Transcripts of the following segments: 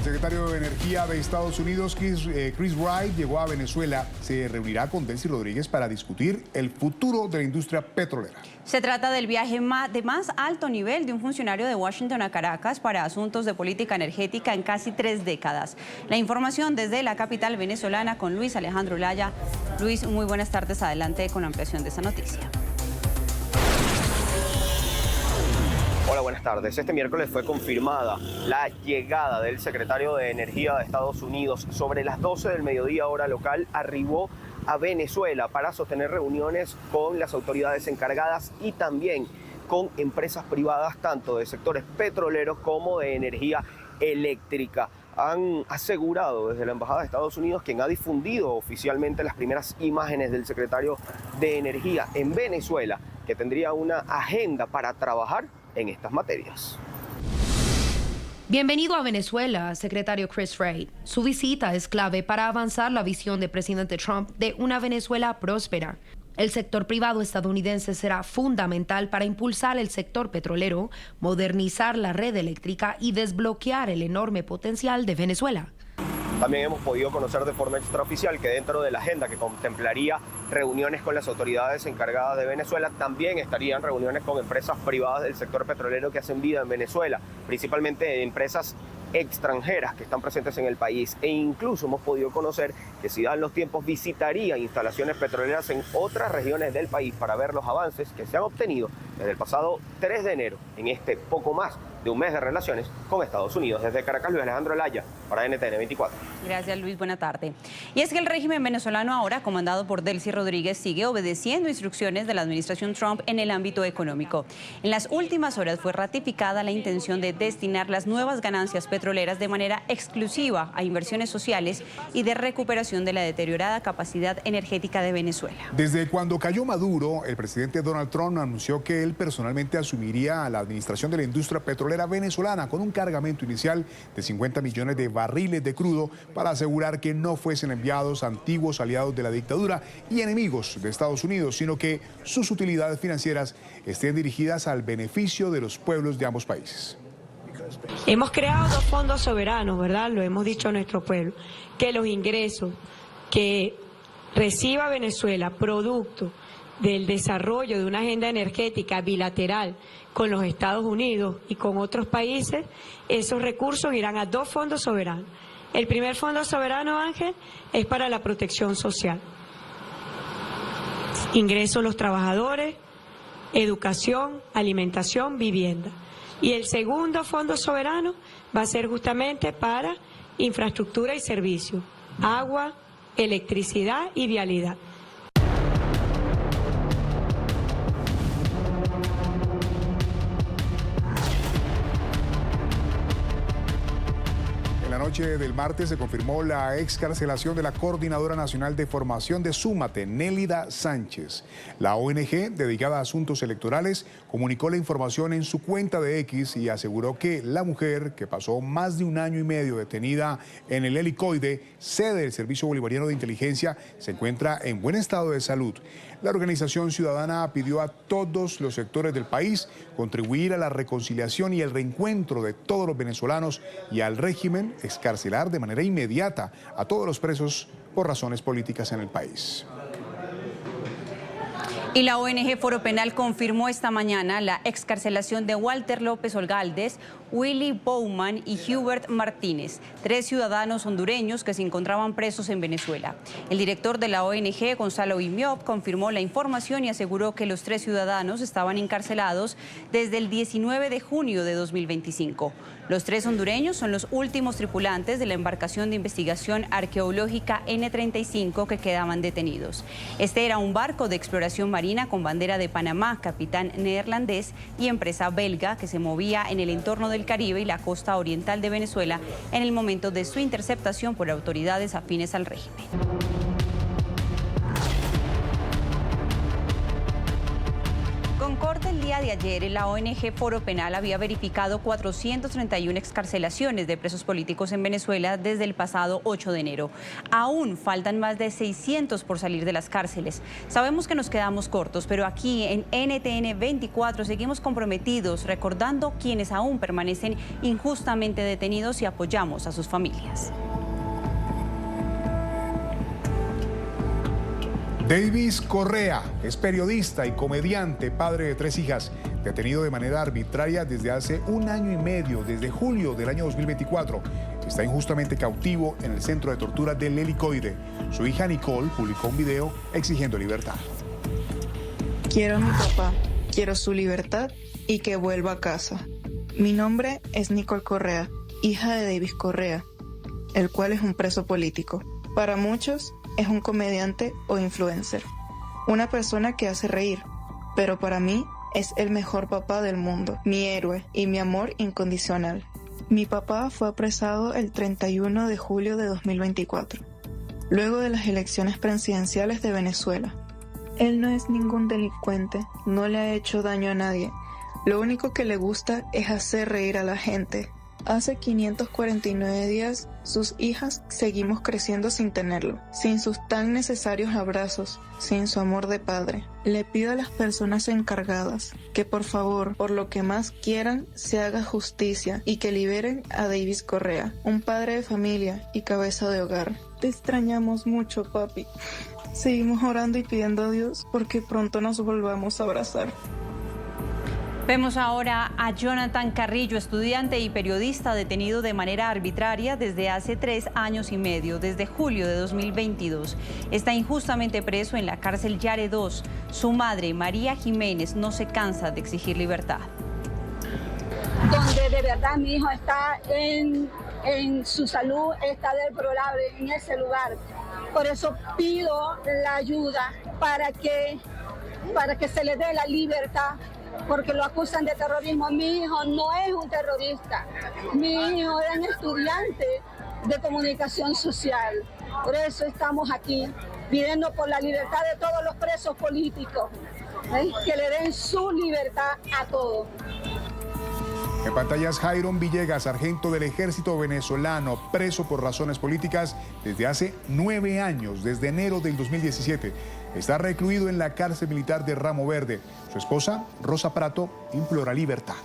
secretario de Energía de Estados Unidos, Chris Wright, llegó a Venezuela. Se reunirá con Delcy Rodríguez para discutir el futuro de la industria petrolera. Se trata del viaje de más alto nivel de un funcionario de Washington a Caracas para asuntos de política energética en casi 3 décadas. La información desde la capital venezolana con Luis Alejandro Laya. Luis, muy buenas tardes. Adelante con la ampliación de esta noticia. Hola, buenas tardes. Este miércoles fue confirmada la llegada del secretario de Energía de Estados Unidos. Sobre las 12 del mediodía hora local arribó a Venezuela para sostener reuniones con las autoridades encargadas y también con empresas privadas, tanto de sectores petroleros como de energía eléctrica. Han asegurado desde la Embajada de Estados Unidos, quien ha difundido oficialmente las primeras imágenes del secretario de Energía en Venezuela, que tendría una agenda para trabajar en estas materias. Bienvenido a Venezuela, secretario Chris Wright. Su visita es clave para avanzar la visión del presidente Trump de una Venezuela próspera. El sector privado estadounidense será fundamental para impulsar el sector petrolero, modernizar la red eléctrica y desbloquear el enorme potencial de Venezuela. También hemos podido conocer de forma extraoficial que dentro de la agenda que contemplaría reuniones con las autoridades encargadas de Venezuela, también estarían reuniones con empresas privadas del sector petrolero que hacen vida en Venezuela, principalmente empresas extranjeras que están presentes en el país, e incluso hemos podido conocer que, si dan los tiempos, visitaría instalaciones petroleras en otras regiones del país para ver los avances que se han obtenido desde el pasado 3 de enero en este poco más de un mes de relaciones con Estados Unidos. Desde Caracas, Luis Alejandro Laya para NTN 24. Gracias, Luis. Buena tarde. Y es que el régimen venezolano, ahora comandado por Delcy Rodríguez, sigue obedeciendo instrucciones de la administración Trump en el ámbito económico. En las últimas horas fue ratificada la intención de destinar las nuevas ganancias petroleras de manera exclusiva a inversiones sociales y de recuperación de la deteriorada capacidad energética de Venezuela. Desde cuando cayó Maduro, el presidente Donald Trump anunció que él personalmente asumiría la administración de la industria petrolera venezolana con un cargamento inicial de 50 millones de barriles de crudo para asegurar que no fuesen enviados antiguos aliados de la dictadura y enemigos de Estados Unidos, sino que sus utilidades financieras estén dirigidas al beneficio de los pueblos de ambos países. Hemos creado 2 fondos soberanos, ¿verdad? Lo hemos dicho a nuestro pueblo, que los ingresos que reciba Venezuela producto del desarrollo de una agenda energética bilateral con los Estados Unidos y con otros países, esos recursos irán a 2 fondos soberanos. El primer fondo soberano, Ángel, es para la protección social. Ingresos a los trabajadores, educación, alimentación, vivienda. Y el segundo fondo soberano va a ser justamente para infraestructura y servicios, agua, electricidad y vialidad. En la noche del martes se confirmó la excarcelación de la Coordinadora Nacional de Formación de Súmate, Nélida Sánchez. La ONG, dedicada a asuntos electorales, comunicó la información en su cuenta de X y aseguró que la mujer, que pasó más de 1 año y medio detenida en el Helicoide, sede del Servicio Bolivariano de Inteligencia, se encuentra en buen estado de salud. La organización ciudadana pidió a todos los sectores del país contribuir a la reconciliación y el reencuentro de todos los venezolanos y al régimen excarcelar de manera inmediata a todos los presos por razones políticas en el país. Y la ONG Foro Penal confirmó esta mañana la excarcelación de Walter López Olgaldes, Willy Bowman y Hubert Martínez, 3 ciudadanos hondureños que se encontraban presos en Venezuela. El director de la ONG, Gonzalo Imiop, confirmó la información y aseguró que los 3 ciudadanos estaban encarcelados desde el 19 de junio de 2025. Los 3 hondureños son los últimos tripulantes de la embarcación de investigación arqueológica N-35 que quedaban detenidos. Este era un barco de exploración marina con bandera de Panamá, capitán neerlandés y empresa belga que se movía en el entorno del Caribe y la costa oriental de Venezuela en el momento de su interceptación por autoridades afines al régimen. Con corte Hasta el día de ayer, la ONG Foro Penal había verificado 431 excarcelaciones de presos políticos en Venezuela desde el pasado 8 de enero. Aún faltan más de 600 por salir de las cárceles. Sabemos que nos quedamos cortos, pero aquí en NTN 24 seguimos comprometidos recordando quienes aún permanecen injustamente detenidos y apoyamos a sus familias. Davis Correa es periodista y comediante, padre de 3 hijas, detenido de manera arbitraria desde hace 1 año y medio, desde julio del año 2024. Está injustamente cautivo en el centro de tortura del Helicoide. Su hija Nicole publicó un video exigiendo libertad. Quiero a mi papá, quiero su libertad y que vuelva a casa. Mi nombre es Nicole Correa, hija de Davis Correa, el cual es un preso político. Para muchos, es un comediante o influencer, una persona que hace reír, pero para mí es el mejor papá del mundo, mi héroe y mi amor incondicional. Mi papá fue apresado el 31 de julio de 2024, luego de las elecciones presidenciales de Venezuela. Él no es ningún delincuente, no le ha hecho daño a nadie, lo único que le gusta es hacer reír a la gente. Hace 549 días, sus hijas seguimos creciendo sin tenerlo, sin sus tan necesarios abrazos, sin su amor de padre. Le pido a las personas encargadas que por favor, por lo que más quieran, se haga justicia y que liberen a Davis Correa, un padre de familia y cabeza de hogar. Te extrañamos mucho, papi. Seguimos orando y pidiendo a Dios porque pronto nos volvamos a abrazar. Vemos ahora a Jonathan Carrillo, estudiante y periodista detenido de manera arbitraria desde hace 3 años y medio, desde julio de 2022. Está injustamente preso en la cárcel Yare 2. Su madre, María Jiménez, no se cansa de exigir libertad. Donde de verdad mi hijo está en su salud, está deplorable en ese lugar. Por eso pido la ayuda para que se le dé la libertad, porque lo acusan de terrorismo. Mi hijo no es un terrorista, mi hijo es un estudiante de comunicación social. Por eso estamos aquí pidiendo por la libertad de todos los presos políticos, que le den su libertad a todos. En pantallas, Jairon Villegas, sargento del ejército venezolano, preso por razones políticas desde hace 9 años, desde enero del 2017. Está recluido en la cárcel militar de Ramo Verde. Su esposa, Rosa Prato, implora libertad.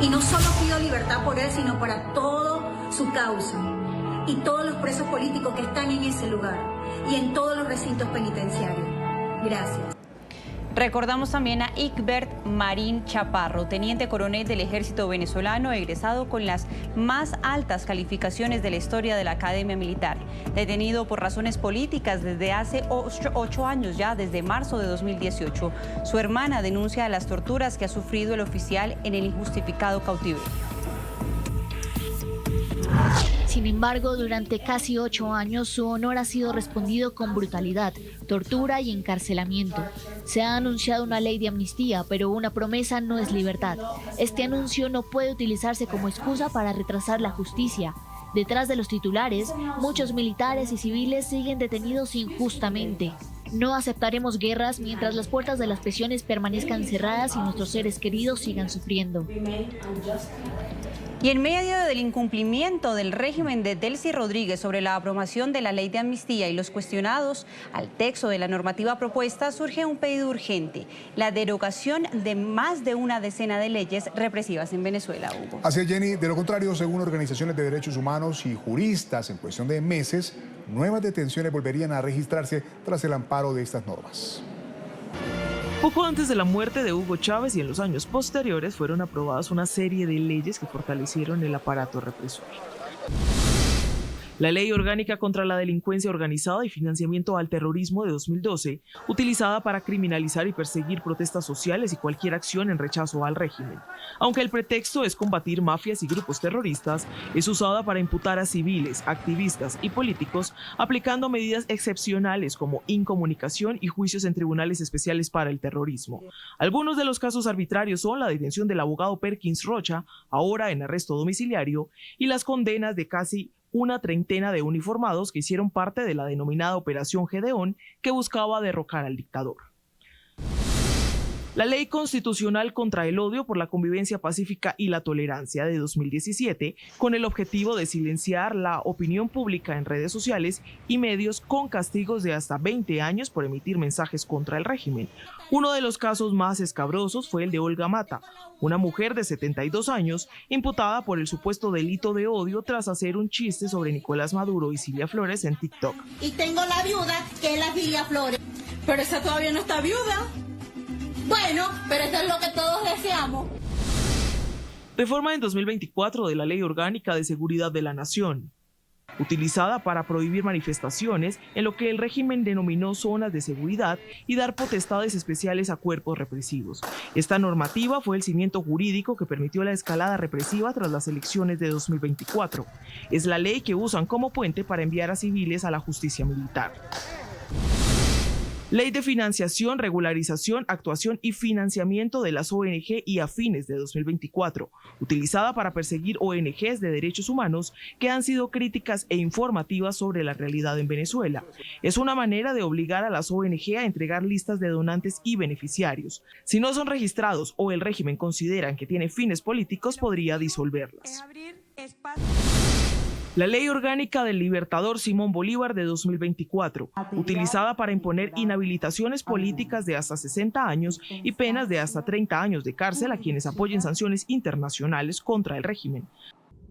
Y no solo pido libertad por él, sino para toda su causa y todos los presos políticos que están en ese lugar y en todos los recintos penitenciarios. Gracias. Recordamos también a Igbert Marín Chaparro, teniente coronel del ejército venezolano, egresado con las más altas calificaciones de la historia de la Academia Militar. Detenido por razones políticas desde hace 8 años ya, desde marzo de 2018. Su hermana denuncia las torturas que ha sufrido el oficial en el injustificado cautiverio. Sin embargo, durante casi 8 años, su honor ha sido respondido con brutalidad, tortura y encarcelamiento. Se ha anunciado una ley de amnistía, pero una promesa no es libertad. Este anuncio no puede utilizarse como excusa para retrasar la justicia. Detrás de los titulares, muchos militares y civiles siguen detenidos injustamente. No aceptaremos guerras mientras las puertas de las prisiones permanezcan cerradas y nuestros seres queridos sigan sufriendo. Y en medio del incumplimiento del régimen de Delcy Rodríguez sobre la aprobación de la ley de amnistía y los cuestionados al texto de la normativa propuesta, surge un pedido urgente: la derogación de más de una decena de leyes represivas en Venezuela, Hugo. Así es, Jenny. De lo contrario, según organizaciones de derechos humanos y juristas, en cuestión de meses, nuevas detenciones volverían a registrarse tras el amparo de estas normas. Poco antes de la muerte de Hugo Chávez y en los años posteriores fueron aprobadas una serie de leyes que fortalecieron el aparato represor. La Ley Orgánica contra la Delincuencia Organizada y Financiamiento al Terrorismo de 2012, utilizada para criminalizar y perseguir protestas sociales y cualquier acción en rechazo al régimen. Aunque el pretexto es combatir mafias y grupos terroristas, es usada para imputar a civiles, activistas y políticos, aplicando medidas excepcionales como incomunicación y juicios en tribunales especiales para el terrorismo. Algunos de los casos arbitrarios son la detención del abogado Perkins Rocha, ahora en arresto domiciliario, y las condenas de casi una treintena de uniformados que hicieron parte de la denominada Operación Gedeón, que buscaba derrocar al dictador. La Ley Constitucional contra el Odio por la Convivencia Pacífica y la Tolerancia de 2017, con el objetivo de silenciar la opinión pública en redes sociales y medios con castigos de hasta 20 años por emitir mensajes contra el régimen. Uno de los casos más escabrosos fue el de Olga Mata, una mujer de 72 años imputada por el supuesto delito de odio tras hacer un chiste sobre Nicolás Maduro y Cilia Flores en TikTok. Y tengo la viuda, que es la Cilia Flores, pero esa todavía no está viuda. Bueno, pero esto es lo que todos deseamos. Reforma en 2024 de la Ley Orgánica de Seguridad de la Nación, utilizada para prohibir manifestaciones en lo que el régimen denominó zonas de seguridad y dar potestades especiales a cuerpos represivos. Esta normativa fue el cimiento jurídico que permitió la escalada represiva tras las elecciones de 2024. Es la ley que usan como puente para enviar a civiles a la justicia militar. Ley de Financiación, Regularización, Actuación y Financiamiento de las ONG y afines de 2024, utilizada para perseguir ONGs de derechos humanos que han sido críticas e informativas sobre la realidad en Venezuela. Es una manera de obligar a las ONG a entregar listas de donantes y beneficiarios. Si no son registrados o el régimen consideran que tiene fines políticos, podría disolverlas. La Ley Orgánica del Libertador Simón Bolívar de 2024, utilizada para imponer inhabilitaciones políticas de hasta 60 años y penas de hasta 30 años de cárcel a quienes apoyen sanciones internacionales contra el régimen.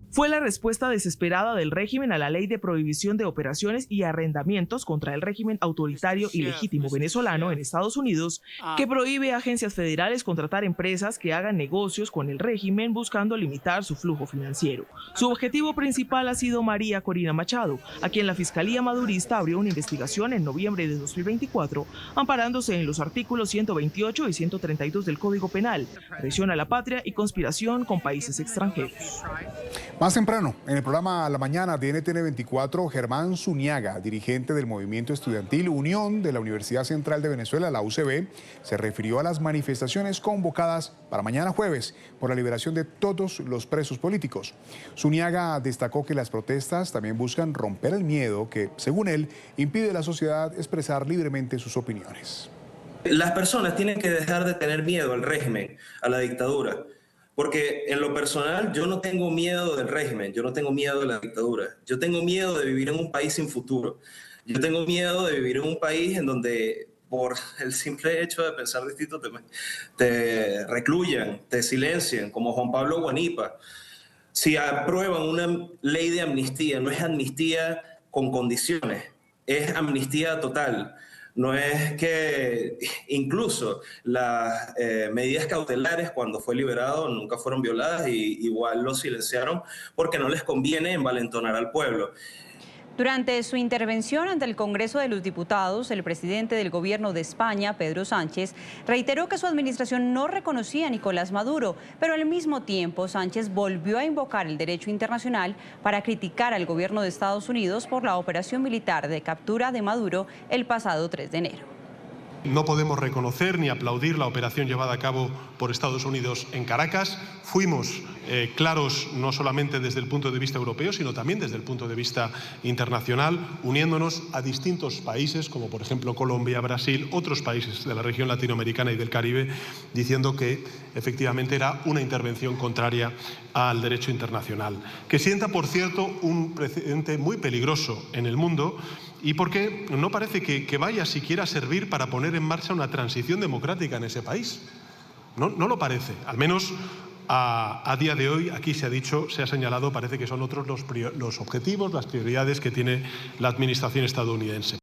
Fue la respuesta desesperada del régimen a la Ley de Prohibición de Operaciones y Arrendamientos contra el régimen autoritario y legítimo venezolano en Estados Unidos, que prohíbe a agencias federales contratar empresas que hagan negocios con el régimen buscando limitar su flujo financiero. Su objetivo principal ha sido María Corina Machado, a quien la Fiscalía Madurista abrió una investigación en noviembre de 2024, amparándose en los artículos 128 y 132 del Código Penal, traición a la patria y conspiración con países extranjeros. Más temprano, en el programa A la Mañana de NTN 24, Germán Zuniaga, dirigente del movimiento estudiantil Unión de la Universidad Central de Venezuela, la UCB, se refirió a las manifestaciones convocadas para mañana jueves por la liberación de todos los presos políticos. Zuniaga destacó que las protestas también buscan romper el miedo que, según él, impide a la sociedad expresar libremente sus opiniones. Las personas tienen que dejar de tener miedo al régimen, a la dictadura. Porque en lo personal yo no tengo miedo del régimen, yo no tengo miedo de la dictadura. Yo tengo miedo de vivir en un país sin futuro. Yo tengo miedo de vivir en un país en donde por el simple hecho de pensar distinto te recluyan, te silencien, como Juan Pablo Guanipa. Si aprueban una ley de amnistía, no es amnistía con condiciones, es amnistía total. No es que incluso las medidas cautelares cuando fue liberado nunca fueron violadas y igual lo silenciaron porque no les conviene envalentonar al pueblo. Durante su intervención ante el Congreso de los Diputados, el presidente del Gobierno de España, Pedro Sánchez, reiteró que su administración no reconocía a Nicolás Maduro, pero al mismo tiempo Sánchez volvió a invocar el derecho internacional para criticar al gobierno de Estados Unidos por la operación militar de captura de Maduro el pasado 3 de enero. No podemos reconocer ni aplaudir la operación llevada a cabo por Estados Unidos en Caracas. Fuimos claros no solamente desde el punto de vista europeo, sino también desde el punto de vista internacional, uniéndonos a distintos países, como por ejemplo Colombia, Brasil, otros países de la región latinoamericana y del Caribe, diciendo que efectivamente era una intervención contraria al derecho internacional, que sienta, por cierto, un precedente muy peligroso en el mundo y porque no parece que vaya siquiera a servir para poner en marcha una transición democrática en ese país. No lo parece, al menos a día de hoy, aquí se ha dicho, se ha señalado, parece que son otros los objetivos, las prioridades que tiene la administración estadounidense.